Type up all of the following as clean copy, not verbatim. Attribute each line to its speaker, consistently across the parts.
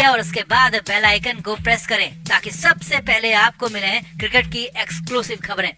Speaker 1: कीजिए और उसके बाद बेल आइकन को प्रेस करें ताकि सबसे पहले आपको मिले क्रिकेट की एक्सक्लूसिव खबरें।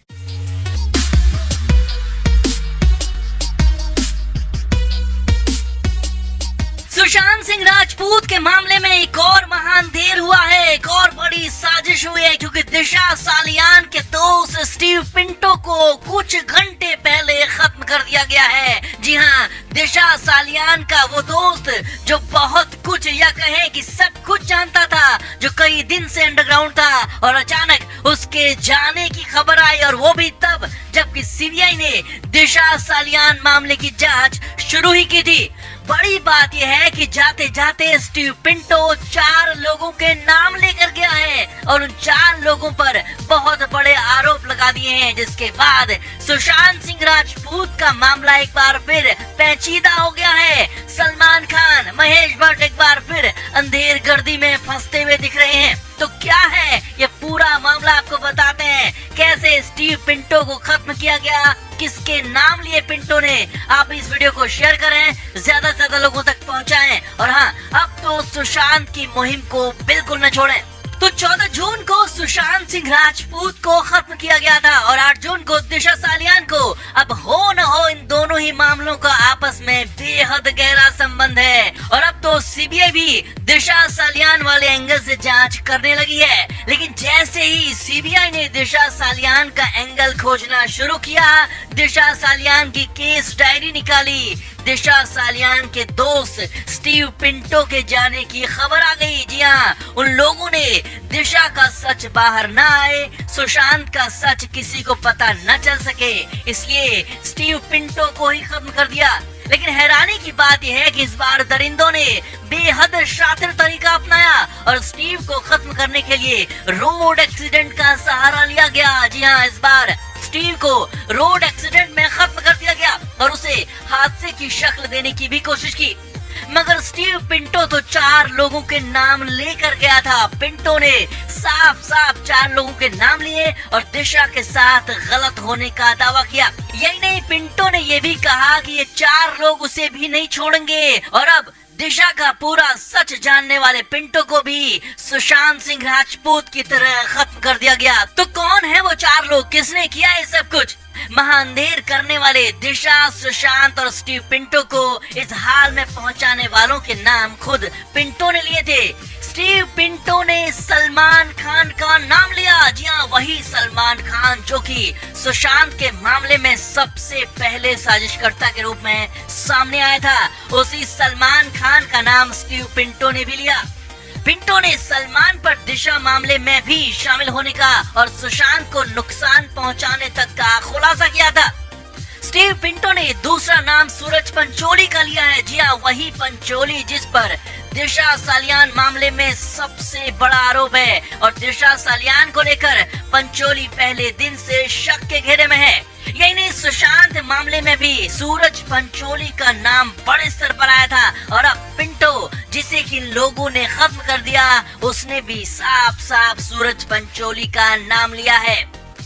Speaker 1: सुशांत सिंह राजपूत के मामले में एक और महान देर हुआ है, एक और बड़ी साजिश हुई है, क्योंकि दिशा सालियान के दोस्त स्टीव पिंटो को कुछ घंटे पहले खत्म कर दिया गया है। जी हाँ, दिशा सालियान का वो दोस्त जो बहुत कुछ या कहे कि सब कुछ जानता था, जो कई दिन से अंडरग्राउंड था और अचानक उसके जाने की खबर आई, और वो भी तब जबकि सीबीआई ने दिशा सालियान मामले की जांच शुरू ही की थी। बड़ी बात यह है कि जाते जाते स्टीव पिंटो 4 लोगों के नाम लेकर गया है और उन 4 लोगों पर बहुत बड़े आरोप लगा दिए हैं, जिसके बाद सुशांत सिंह राजपूत का मामला एक बार फिर पेचीदा हो गया है। सलमान खान, महेश भट्ट एक बार फिर अंधेर गर्दी में फंसते हुए दिख रहे हैं। तो क्या है ये पूरा मामला, आपको बताते हैं। कैसे स्टीव पिंटो को खत्म किया गया, किसके नाम लिए पिंटो ने। आप इस वीडियो को शेयर करें, ज्यादा से ज्यादा लोगों तक पहुंचाएं, और हाँ, अब तो सुशांत की मुहिम को बिल्कुल न छोड़ें। तो 14 जून को सुशांत सिंह राजपूत को खत्म किया गया था और 8 जून को दिशा सालियान को। अब हो न हो, इन दोनों ही मामलों का आपस में बेहद गहरा संबंध है, और अब तो सीबीआई भी दिशा सालियान वाले एंगल से जांच करने लगी है। लेकिन जैसे ही सीबीआई ने दिशा सालियान का एंगल खोजना शुरू किया, दिशा सालियान की केस डायरी निकाली, दिशा सालियान के दोस्त स्टीव पिंटो के जाने की खबर आ गई। जी हाँ, उन लोगों ने दिशा का सच बाहर न आए, सुशांत का सच किसी को पता न चल सके, इसलिए स्टीव पिंटो को ही खत्म कर दिया। लेकिन हैरानी की बात यह है कि इस बार दरिंदों ने बेहद शातिर तरीका अपनाया और स्टीव को खत्म करने के लिए रोड एक्सीडेंट का सहारा लिया गया। जी हाँ, इस बार स्टीव को रोड एक्सीडेंट में खत्म कर दिया गया और उसे हादसे की शक्ल देने की भी कोशिश की। मगर स्टीव पिंटो तो 4 लोगों के नाम लेकर गया था। पिंटो ने साफ साफ 4 लोगों के नाम लिए और दिशा के साथ गलत होने का दावा किया। यही नहीं, पिंटो ने ये भी कहा कि ये 4 लोग उसे भी नहीं छोड़ेंगे, और अब दिशा का पूरा सच जानने वाले पिंटो को भी सुशांत सिंह राजपूत की तरह खत्म कर दिया गया। तो कौन है वो 4 लोग, किसने किया ये सब कुछ? महाअंधेर करने वाले दिशा, सुशांत और स्टीव पिंटो को इस हाल में पहुंचाने वालों के नाम खुद पिंटो ने लिए थे। स्टीव पिंटो ने सलमान खान का नाम लिया। जी हाँ, वही सलमान खान जो कि सुशांत के मामले में सबसे पहले साजिशकर्ता के रूप में सामने आया था। उसी सलमान खान का नाम स्टीव पिंटो ने भी लिया। पिंटो ने सलमान पर दिशा मामले में भी शामिल होने का और सुशांत को नुकसान पहुंचाने तक का खुलासा किया था। स्टीव पिंटो ने दूसरा नाम सूरज पंचोली का लिया है। जी हाँ, वही पंचोली जिस पर दिशा सालियान मामले में सबसे बड़ा आरोप है, और दिशा सालियान को लेकर पंचोली पहले दिन से शक के घेरे में है। यही नहीं, सुशांत मामले में भी सूरज पंचोली का नाम बड़े स्तर पर आया था, और अब पिंटो जिसे कि लोगों ने खत्म कर दिया, उसने भी साफ साफ सूरज पंचोली का नाम लिया है।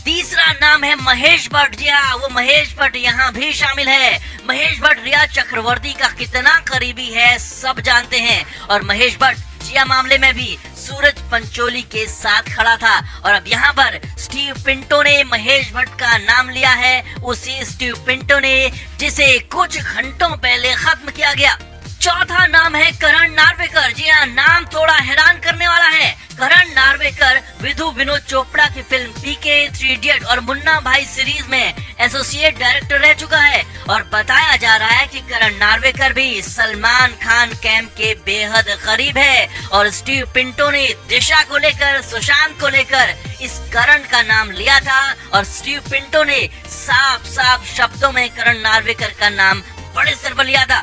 Speaker 1: तीसरा नाम है महेश भट्ट। जी हाँ, वो महेश भट्ट यहाँ भी शामिल है। महेश भट्ट रिया चक्रवर्ती का कितना करीबी है सब जानते हैं, और महेश भट्ट जिया मामले में भी सूरज पंचोली के साथ खड़ा था। और अब यहाँ पर स्टीव पिंटो ने महेश भट्ट का नाम लिया है, उसी स्टीव पिंटो ने जिसे कुछ घंटों पहले खत्म किया गया। चौथा नाम है करण नार्वेकर। जी हाँ, नाम थोड़ा हैरान करने वाला है। करण नार्वेकर विधु विनोद चोपड़ा की फिल्म पीके, 3 इडियट और मुन्ना भाई सीरीज में एसोसिएट डायरेक्टर रह चुका है, और बताया जा रहा है कि करण नार्वेकर भी सलमान खान कैंप के बेहद करीब है। और स्टीव पिंटो ने दिशा को लेकर, सुशांत को लेकर इस करण का नाम लिया था, और स्टीव पिंटो ने साफ साफ शब्दों में करण नार्वेकर का नाम बड़े स्तर पर लिया था।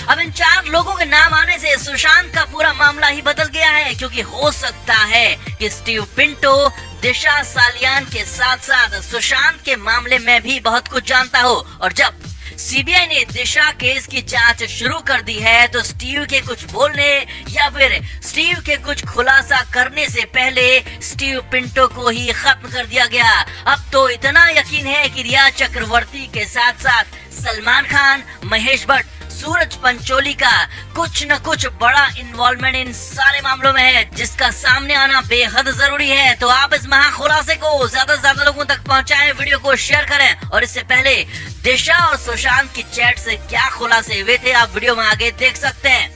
Speaker 1: अब इन 4 लोगों के नाम आने से सुशांत का पूरा मामला ही बदल गया है, क्योंकि हो सकता है कि स्टीव पिंटो दिशा सालियान के साथ साथ सुशांत के मामले में भी बहुत कुछ जानता हो। और जब सीबीआई ने दिशा केस की जांच शुरू कर दी है, तो स्टीव के कुछ बोलने या फिर स्टीव के कुछ खुलासा करने से पहले स्टीव पिंटो को ही खत्म कर दिया गया। अब तो इतना यकीन है कि रिया चक्रवर्ती के साथ साथ सलमान खान, महेश भट्ट, सूरज पंचोली का कुछ न कुछ बड़ा इन्वॉल्वमेंट इन सारे मामलों में है, जिसका सामने आना बेहद जरूरी है। तो आप इस महा खुलासे को ज्यादा से ज्यादा लोगों तक पहुंचाएं, वीडियो को शेयर करें। और इससे पहले दिशा और सुशांत की चैट से क्या खुलासे हुए थे, आप वीडियो में आगे देख सकते हैं।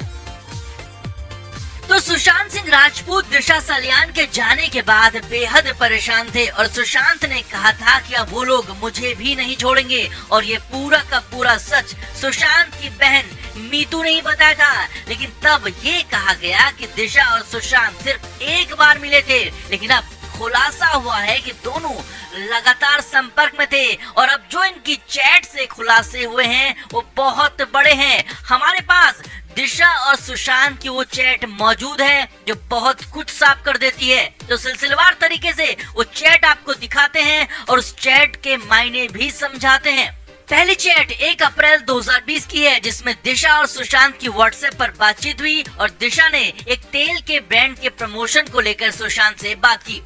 Speaker 1: तो सुशांत सिंह राजपूत दिशा सालियान के जाने के बाद बेहद परेशान थे और सुशांत ने कहा था कि अब वो लोग मुझे भी नहीं छोड़ेंगे। और ये पूरा का पूरा सच सुशांत की बहन मीतू ने ही बताया था। लेकिन तब ये कहा गया कि दिशा और सुशांत सिर्फ एक बार मिले थे, लेकिन अब खुलासा हुआ है कि दोनों लगातार संपर्क में थे। और अब जो इनकी चैट से खुलासे हुए हैं वो बहुत बड़े हैं। हमारे पास दिशा और सुशांत की वो चैट मौजूद है जो बहुत कुछ साफ कर देती है। तो सिलसिलेवार तरीके से वो चैट आपको दिखाते हैं और उस चैट के मायने भी समझाते हैं। पहली चैट 1 अप्रैल 2020 की है, जिसमें दिशा और सुशांत की व्हाट्सएप पर बातचीत हुई और दिशा ने एक तेल के ब्रांड के प्रमोशन को लेकर सुशांत से बात की।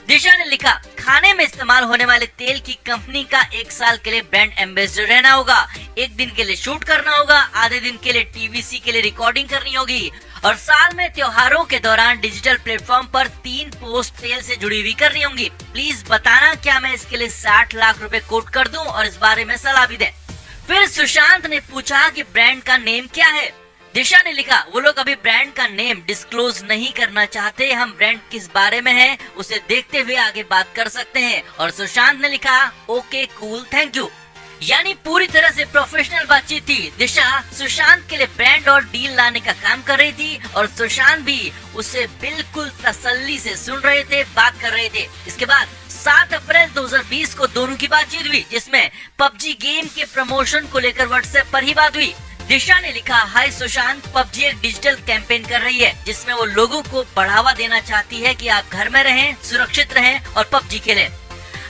Speaker 1: दिशा ने लिखा, खाने में इस्तेमाल होने वाले तेल की कंपनी का 1 साल के लिए ब्रांड एम्बेसडर रहना होगा, 1 दिन के लिए शूट करना होगा, आधे दिन के लिए टीवीसी के लिए रिकॉर्डिंग करनी होगी और साल में त्योहारों के दौरान डिजिटल प्लेटफॉर्म पर 3 पोस्ट तेल से जुड़ी हुई करनी होंगी। प्लीज बताना क्या मैं इसके लिए 60 लाख रुपए कोट कर दूं और इस बारे में सलाह भी दें। फिर सुशांत ने पूछा कि ब्रांड का नेम क्या है। दिशा ने लिखा, वो लोग अभी ब्रांड का नेम डिस्क्लोज नहीं करना चाहते, हम ब्रांड किस बारे में है उसे देखते हुए आगे बात कर सकते हैं। और सुशांत ने लिखा, ओके कूल थैंक यू। यानी पूरी तरह से प्रोफेशनल बातचीत थी। दिशा सुशांत के लिए ब्रांड और डील लाने का काम कर रही थी और सुशांत भी उसे बिल्कुल तसल्ली से सुन रहे थे, बात कर रहे थे। इसके बाद 7 अप्रैल 2020 को दोनों की बातचीत हुई, जिसमें पबजी गेम के प्रमोशन को लेकर व्हाट्सएप पर ही बात हुई। दिशा ने लिखा, हाय सुशांत, पबजी एक डिजिटल कैंपेन कर रही है जिसमें वो लोगों को बढ़ावा देना चाहती है कि आप घर में रहें, सुरक्षित रहें और पबजी खेलें।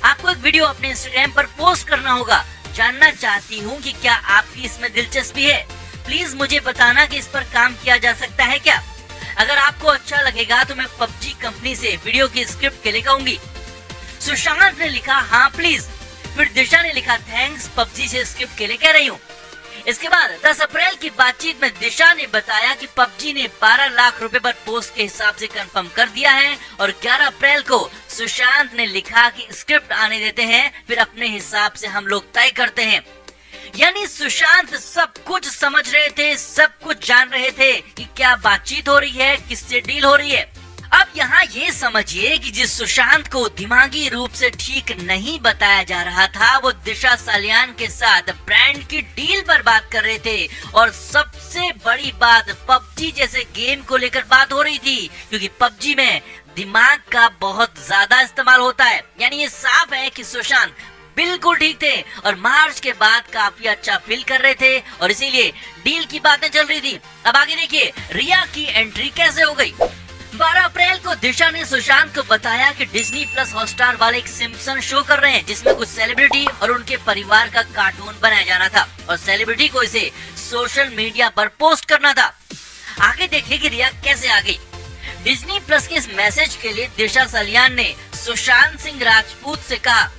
Speaker 1: आपको एक वीडियो अपने इंस्टाग्राम पर पोस्ट करना होगा। जानना चाहती हूँ कि क्या आपकी इसमें दिलचस्पी है। प्लीज मुझे बताना कि इस पर काम किया जा सकता है क्या। अगर आपको अच्छा लगेगा तो मैं पबजी कंपनी से वीडियो की स्क्रिप्ट के लिए कहूंगी। सुशांत ने लिखा, हाँ प्लीज। फिर दिशा ने लिखा, थैंक्स, पबजी से स्क्रिप्ट के लिए कह रही हूँ। इसके बाद 10 अप्रैल की बातचीत में दिशा ने बताया कि पबजी ने 12 लाख रुपए पर पोस्ट के हिसाब से कंफर्म कर दिया है और 11 अप्रैल को सुशांत ने लिखा कि स्क्रिप्ट आने देते हैं, फिर अपने हिसाब से हम लोग तय करते हैं। यानी सुशांत सब कुछ समझ रहे थे, सब कुछ जान रहे थे कि क्या बातचीत हो रही है, किससे डील हो रही है। अब यहाँ ये समझिए कि जिस सुशांत को दिमागी रूप से ठीक नहीं बताया जा रहा था, वो दिशा सालियान के साथ ब्रांड की डील पर बात कर रहे थे। और सबसे बड़ी बात, पबजी जैसे गेम को लेकर बात हो रही थी, क्योंकि पबजी में दिमाग का बहुत ज्यादा इस्तेमाल होता है। यानी ये साफ है कि सुशांत बिल्कुल ठीक थे और मार्च के बाद काफी अच्छा फील कर रहे थे और इसीलिए डील की बातें चल रही थी। अब आगे देखिए रिया की एंट्री कैसे हो गई। 12 अप्रैल को दिशा ने सुशांत को बताया कि डिज्नी प्लस हॉटस्टार वाले एक सिम्पसन शो कर रहे हैं जिसमें कुछ सेलिब्रिटी और उनके परिवार का कार्टून बनाया जाना था और सेलिब्रिटी को इसे सोशल मीडिया पर पोस्ट करना था। आगे देखिए कि रिया कैसे आ गई। डिज्नी प्लस के इस मैसेज के लिए दिशा सालियान ने सुशांत सिंह राजपूत से कहा,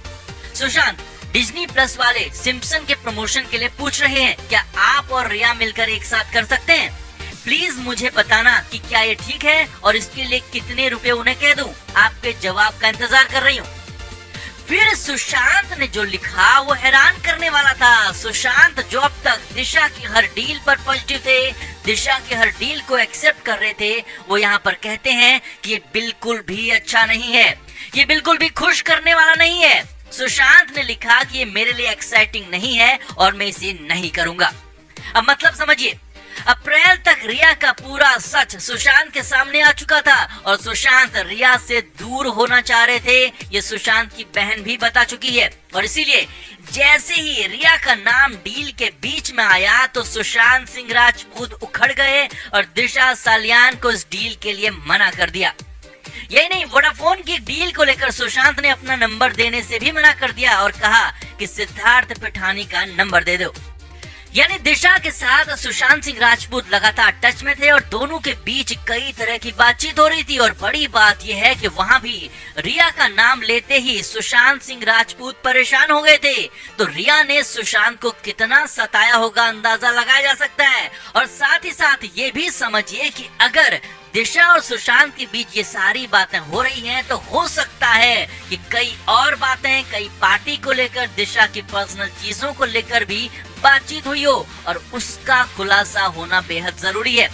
Speaker 1: सुशांत, डिज्नी प्लस वाले सिम्पसन के प्रमोशन के लिए पूछ रहे हैं, क्या आप और रिया मिलकर एक साथ कर सकते हैं? प्लीज मुझे बताना कि क्या ये ठीक है और इसके लिए कितने रुपए उन्हें कह दूं। आपके जवाब का इंतजार कर रही हूँ। फिर सुशांत ने जो लिखा वो हैरान करने वाला था। सुशांत जो अब तक दिशा की हर डील पर पॉजिटिव थे, दिशा की हर डील को एक्सेप्ट कर रहे थे, वो यहाँ पर कहते हैं कि ये बिल्कुल भी अच्छा नहीं है, ये बिल्कुल भी खुश करने वाला नहीं है। सुशांत ने लिखा कि ये मेरे लिए एक्साइटिंग नहीं है और मैं इसे नहीं करूंगा। अब मतलब समझिए, अप्रैल तक रिया का पूरा सच सुशांत के सामने आ चुका था और सुशांत रिया से दूर होना चाह रहे थे, ये सुशांत की बहन भी बता चुकी है। और इसीलिए जैसे ही रिया का नाम डील के बीच में आया तो सुशांत सिंह राजपूत उखड़ गए और दिशा सालियान को इस डील के लिए मना कर दिया। यही नहीं, वोडाफोन की डील को लेकर सुशांत ने अपना नंबर देने से भी मना कर दिया और कहा कि सिद्धार्थ पिठानी का नंबर दे दो। यानी दिशा के साथ सुशांत सिंह राजपूत लगातार टच में थे और दोनों के बीच कई तरह की बातचीत हो रही थी। और बड़ी बात यह है कि वहां भी रिया का नाम लेते ही सुशांत सिंह राजपूत परेशान हो गए थे। तो रिया ने सुशांत को कितना सताया होगा अंदाजा लगाया जा सकता है। और साथ ही साथ ये भी समझिए कि अगर दिशा और सुशांत के बीच ये सारी बातें हो रही हैं तो हो सकता है कि कई और बातें, कई पार्टी को लेकर, दिशा की पर्सनल चीजों को लेकर भी बातचीत हुई हो और उसका खुलासा होना बेहद जरूरी है।